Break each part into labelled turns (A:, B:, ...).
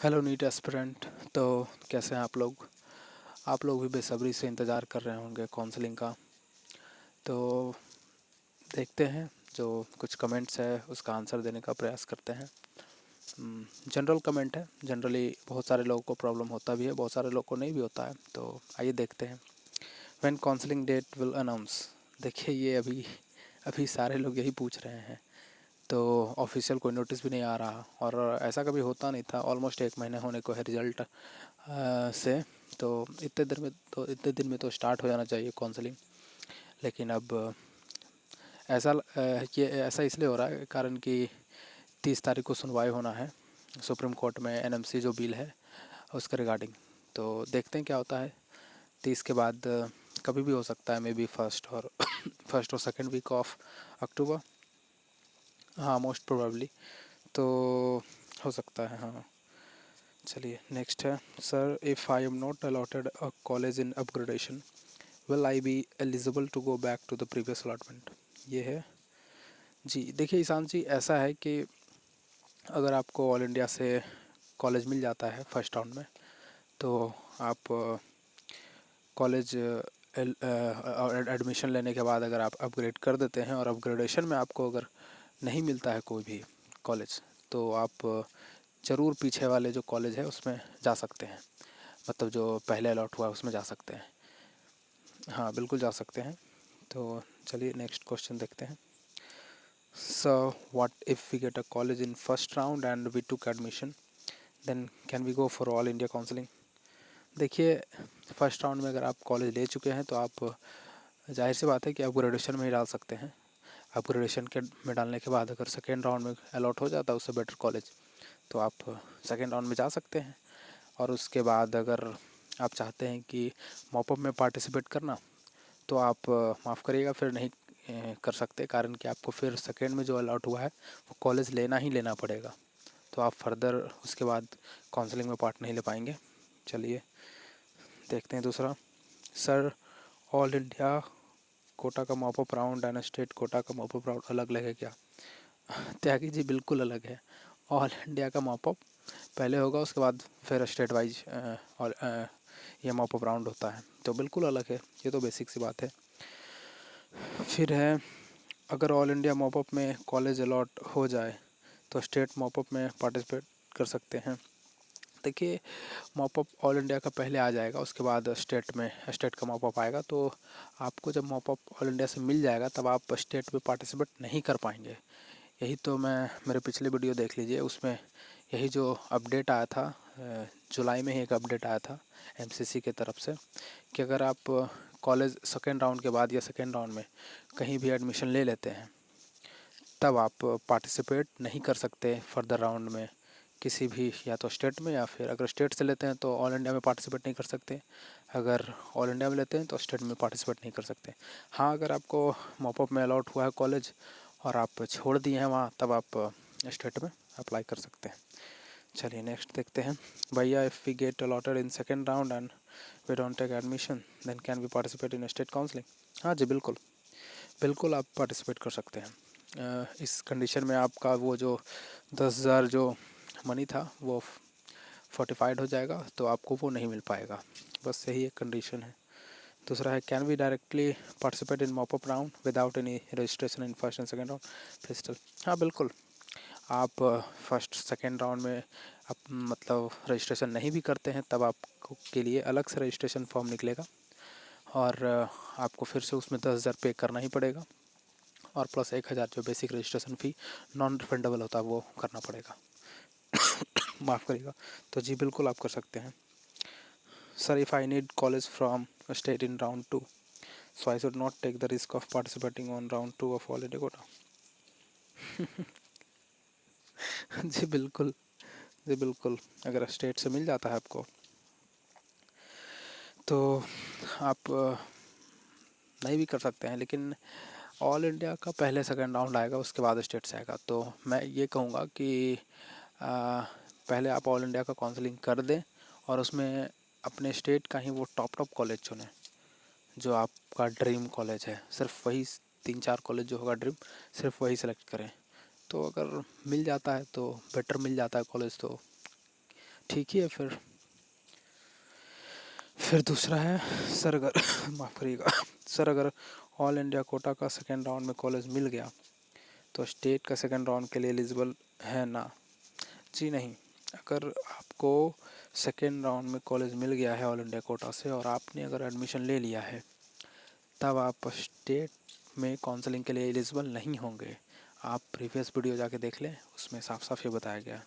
A: Hello NEET aspirant. तो कैसे हैं आप लोग भी बेसब्री से इंतज़ार कर रहे होंगे काउंसलिंग का। तो देखते हैं, जो कुछ कमेंट्स है उसका आंसर देने का प्रयास करते हैं। जनरल कमेंट है। जनरली बहुत सारे लोगों को प्रॉब्लम होता भी है, बहुत सारे लोगों को नहीं भी होता है। तो आइए देखते हैं। When counselling date will announce. देखिए, ये अभी अभी सारे लोग यही पूछ रहे हैं। तो ऑफिशियल कोई नोटिस भी नहीं आ रहा, और ऐसा कभी होता नहीं था। ऑलमोस्ट 1 महीने होने को है रिजल्ट से। तो इतने दिन में तो स्टार्ट हो जाना चाहिए काउंसलिंग। लेकिन अब ये ऐसा इसलिए हो रहा है कारण कि 30 तारीख को सुनवाई होना है सुप्रीम कोर्ट में एनएमसी जो बिल है उसके रिगार्डिंग। तो देखते हैं क्या होता है। 30 के बाद कभी भी हो सकता है, मे बी फर्स्ट और सेकेंड वीक ऑफ अक्टूबर। हाँ, मोस्ट प्रोबेबली तो हो सकता है। हाँ, चलिए नेक्स्ट है। Sir, if I am not allotted a college in upgradation, will I be eligible to go back to the previous allotment. ये है जी। देखिए ईशान जी, ऐसा है कि अगर आपको ऑल इंडिया से कॉलेज मिल जाता है फर्स्ट राउंड में, तो आप कॉलेज एडमिशन लेने के बाद अगर आप अपग्रेड कर देते हैं और अपग्रेडेशन में आपको अगर नहीं मिलता है कोई भी कॉलेज, तो आप ज़रूर पीछे वाले जो कॉलेज है उसमें जा सकते हैं। मतलब जो पहले अलॉट हुआ है उसमें जा सकते हैं। हाँ, बिल्कुल जा सकते हैं। तो चलिए नेक्स्ट क्वेश्चन देखते हैं। So what if we get a college in first round and we took admission, then can we go for all India counselling. देखिए, फर्स्ट राउंड में अगर आप कॉलेज ले चुके हैं तो आप जाहिर सी बात है कि आप ग्रेजुएशन में ही डाल सकते हैं। आप ग्रेजुएशन के में डालने के बाद अगर सेकेंड राउंड में अलॉट हो जाता है उससे बेटर कॉलेज, तो आप सेकेंड राउंड में जा सकते हैं। और उसके बाद अगर आप चाहते हैं कि मॉपअप में पार्टिसिपेट करना, तो आप माफ़ करिएगा, फिर नहीं कर सकते, कारण कि आपको फिर सेकेंड में जो अलॉट हुआ है वो कॉलेज लेना ही लेना पड़ेगा। तो आप फर्दर उसके बाद काउंसलिंग में पार्ट नहीं ले पाएंगे। चलिए देखते हैं दूसरा। सर, ऑल इंडिया कोटा का mop up round and state quota का मॉपअप राउंड अलग अलग है क्या? त्यागी जी, बिल्कुल अलग है। ऑल इंडिया का मॉपअप पहले होगा, उसके बाद फिर स्टेट वाइज और ये मॉपअप राउंड होता है। तो बिल्कुल अलग है, ये तो बेसिक सी बात है। फिर है, अगर ऑल इंडिया मॉपअप में कॉलेज अलॉट हो जाए तो स्टेट मॉपअप में पार्टिसिपेट कर सकते हैं। देखिए, मॉपअप ऑल इंडिया का पहले आ जाएगा, उसके बाद स्टेट का मॉपअप आएगा। तो आपको जब मॉपअप ऑल इंडिया से मिल जाएगा तब आप स्टेट में पार्टिसिपेट नहीं कर पाएंगे। यही तो मैं मेरे पिछले वीडियो देख लीजिए, उसमें यही जो अपडेट आया था, जुलाई में ही एक अपडेट आया था एमसीसी के तरफ से, कि अगर आप कॉलेज सेकेंड राउंड के बाद या सेकेंड राउंड में कहीं भी एडमिशन ले लेते हैं, तब आप पार्टिसिपेट नहीं कर सकते फर्दर राउंड में किसी भी, या तो स्टेट में, या फिर अगर स्टेट से लेते हैं तो ऑल इंडिया में पार्टिसिपेट नहीं कर सकते। अगर ऑल इंडिया में लेते हैं तो स्टेट में पार्टिसिपेट नहीं कर सकते। हाँ, अगर आपको मॉपअप में अलॉट हुआ है कॉलेज और आप छोड़ दिए हैं वहाँ, तब आप स्टेट में अप्लाई कर सकते हैं। चलिए नेक्स्ट देखते हैं। भैया, if we get allotted in second round and we don't take admission, then can we participate in state counselling. हाँ जी, बिल्कुल बिल्कुल आप पार्टिसिपेट कर सकते हैं। इस कंडीशन में आपका वो जो 10,000 जो मनी था वो फोर्टिफाइड हो जाएगा, तो आपको वो नहीं मिल पाएगा। बस यही एक कंडीशन है। दूसरा है, can we directly participate in mop up round without any registration in first and second round पिस्टल। हाँ, बिल्कुल। आप फर्स्ट सेकेंड राउंड में आप मतलब रजिस्ट्रेशन नहीं भी करते हैं, तब आपको के लिए अलग से रजिस्ट्रेशन फॉर्म निकलेगा, और आपको फिर से उसमें 10,000 पे करना ही पड़ेगा, और प्लस 1,000 जो बेसिक रजिस्ट्रेशन फ़ी नॉन रिफंडेबल होता है वो करना पड़ेगा। माफ़ करिएगा। तो जी बिल्कुल आप कर सकते हैं। Sir, if I need college from state in round 2, so I should not take the risk of participating on round 2 of all India quota. जी बिल्कुल, जी बिल्कुल। अगर स्टेट से मिल जाता है आपको, तो आप नहीं भी कर सकते हैं, लेकिन ऑल इंडिया का पहले सेकंड राउंड आएगा, उसके बाद स्टेट से आएगा। तो मैं ये कहूँगा कि पहले आप ऑल इंडिया का काउंसलिंग कर दें, और उसमें अपने स्टेट का ही वो टॉप कॉलेज चुनें जो आपका ड्रीम कॉलेज है। सिर्फ वही 3-4 कॉलेज जो होगा ड्रीम, सिर्फ वही सेलेक्ट करें। तो अगर मिल जाता है तो बेटर, मिल जाता है कॉलेज तो ठीक ही है। फिर दूसरा है सर अगर माफ़ करिएगा सर, अगर ऑल इंडिया कोटा का सेकेंड राउंड में कॉलेज मिल गया तो स्टेट का सेकेंड राउंड के लिए एलिजिबल है ना? जी नहीं। अगर आपको सेकेंड राउंड में कॉलेज मिल गया है ऑल इंडिया कोटा से और आपने अगर एडमिशन ले लिया है, तब आप स्टेट में काउंसलिंग के लिए एलिजिबल नहीं होंगे। आप प्रीवियस वीडियो जाके देख लें, उसमें साफ साफ ये बताया गया है।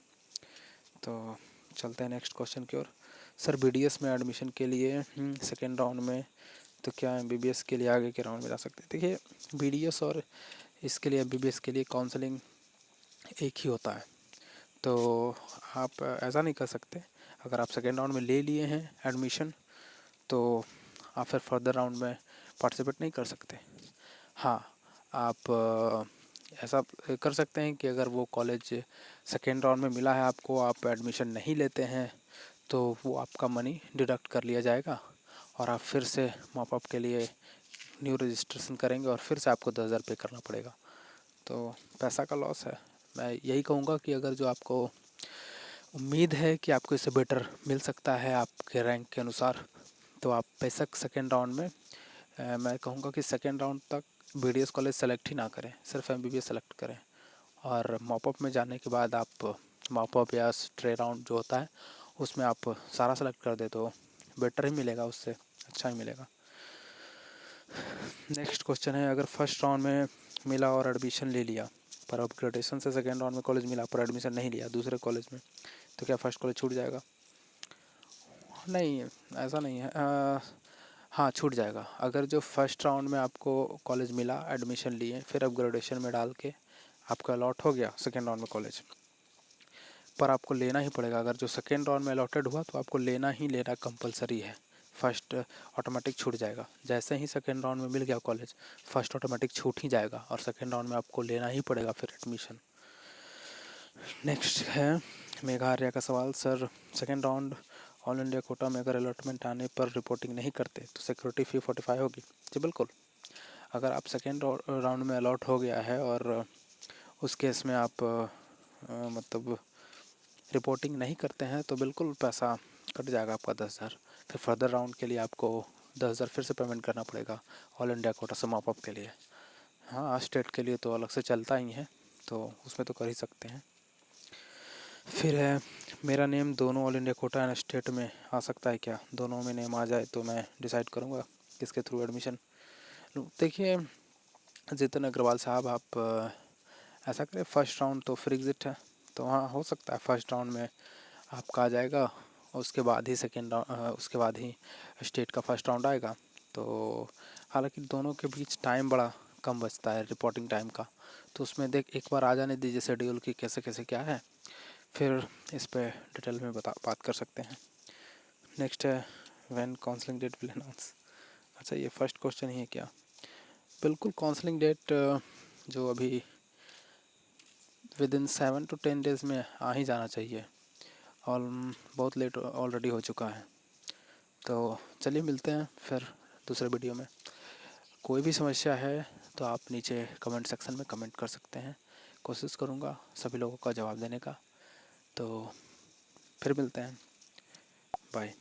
A: तो चलते हैं नेक्स्ट क्वेश्चन की ओर। सर BDS में एडमिशन के लिए सेकेंड राउंड में, तो क्या MBBS के लिए आगे के राउंड में जा सकते हैं? देखिए, BDS और इसके लिए MBBS के लिए काउंसलिंग एक ही होता है, तो आप ऐसा नहीं कर सकते। अगर आप सेकेंड राउंड में ले लिए हैं एडमिशन, तो आप फिर फर्दर राउंड में पार्टिसिपेट नहीं कर सकते। हाँ, आप ऐसा कर सकते हैं कि अगर वो कॉलेज सेकेंड राउंड में मिला है आपको, आप एडमिशन नहीं लेते हैं, तो वो आपका मनी डिडक्ट कर लिया जाएगा और आप फिर से मॉपअप के लिए न्यू रजिस्ट्रेशन करेंगे और फिर से आपको 10,000 पे करना पड़ेगा। तो पैसा का लॉस है। मैं यही कहूँगा कि अगर जो आपको उम्मीद है कि आपको इससे बेटर मिल सकता है आपके रैंक के अनुसार, तो आप बेशक सेकेंड राउंड में मैं कहूँगा कि सेकेंड राउंड तक BDS कॉलेज सेलेक्ट ही ना करें, सिर्फ MBBS सेलेक्ट करें। और मॉपअप में जाने के बाद आप मॉपअप या स्ट्रे राउंड जो होता है उसमें आप सारा सेलेक्ट कर दे तो बेटर ही मिलेगा, उससे अच्छा ही मिलेगा। नेक्स्ट क्वेश्चन है, अगर फर्स्ट राउंड में मिला और एडमिशन ले लिया, पर अपग्रेडेशन से सेकेंड राउंड में कॉलेज मिला पर एडमिशन नहीं लिया दूसरे कॉलेज में, तो क्या फर्स्ट कॉलेज छूट जाएगा? नहीं, ऐसा नहीं है। हाँ, छूट जाएगा। अगर जो फर्स्ट राउंड में आपको कॉलेज मिला, एडमिशन लिए, फिर अपग्रेडेशन में डाल के आपको अलॉट हो गया सेकेंड राउंड में कॉलेज, पर आपको लेना ही पड़ेगा। अगर जो सेकेंड राउंड में अलॉटेड हुआ तो आपको लेना ही लेना कंपलसरी है। फर्स्ट ऑटोमेटिक छूट जाएगा। जैसे ही सेकेंड राउंड में मिल गया कॉलेज, फर्स्ट ऑटोमेटिक छूट ही जाएगा और सेकेंड राउंड में आपको लेना ही पड़ेगा फिर एडमिशन। नेक्स्ट है मेघा आर्या का सवाल, sir second round all India Kota में अगर अलॉटमेंट आने पर रिपोर्टिंग नहीं करते तो सिक्योरिटी फ़ी 45 होगी? जी बिल्कुल। अगर आप सेकेंड राउंड में अलॉट हो गया है और उस केस में आप मतलब रिपोर्टिंग नहीं करते हैं तो बिल्कुल पैसा कट जाएगा आपका 10,000। फिर फर्दर राउंड के लिए आपको 10,000 फिर से पेमेंट करना पड़ेगा ऑल इंडिया कोटा से मॉपअप के लिए। हाँ, स्टेट के लिए तो अलग से चलता ही है, तो उसमें तो कर ही सकते हैं। फिर है, मेरा नेम दोनों all India Kota and state में आ सकता है क्या? दोनों में नेम आ जाए तो मैं डिसाइड करूँगा किसके थ्रू एडमिशन लूँ। देखिए जितिन अग्रवाल साहब, आप ऐसा करें, फर्स्ट राउंड तो फिर एग्ज़िट है, तो हाँ हो सकता है फर्स्ट राउंड में आपका आ जाएगा, उसके बाद ही सेकेंड राउंड, उसके बाद ही स्टेट का फर्स्ट राउंड आएगा। तो हालांकि दोनों के बीच टाइम बड़ा कम बचता है रिपोर्टिंग टाइम का, तो उसमें देख एक बार आ जाने दीजिए शेड्यूल की कैसे कैसे क्या है, फिर इस पर डिटेल में बात कर सकते हैं। नेक्स्ट है, when counselling date will announce. अच्छा, ये फर्स्ट क्वेश्चन ही है क्या? बिल्कुल, काउंसलिंग डेट जो अभी विदिन 7 to 10 डेज़ में आ ही जाना चाहिए, और बहुत लेट ऑलरेडी हो चुका है। तो चलिए मिलते हैं फिर दूसरे वीडियो में। कोई भी समस्या है तो आप नीचे कमेंट सेक्शन में कमेंट कर सकते हैं, कोशिश करूँगा सभी लोगों का जवाब देने का। तो फिर मिलते हैं, बाय।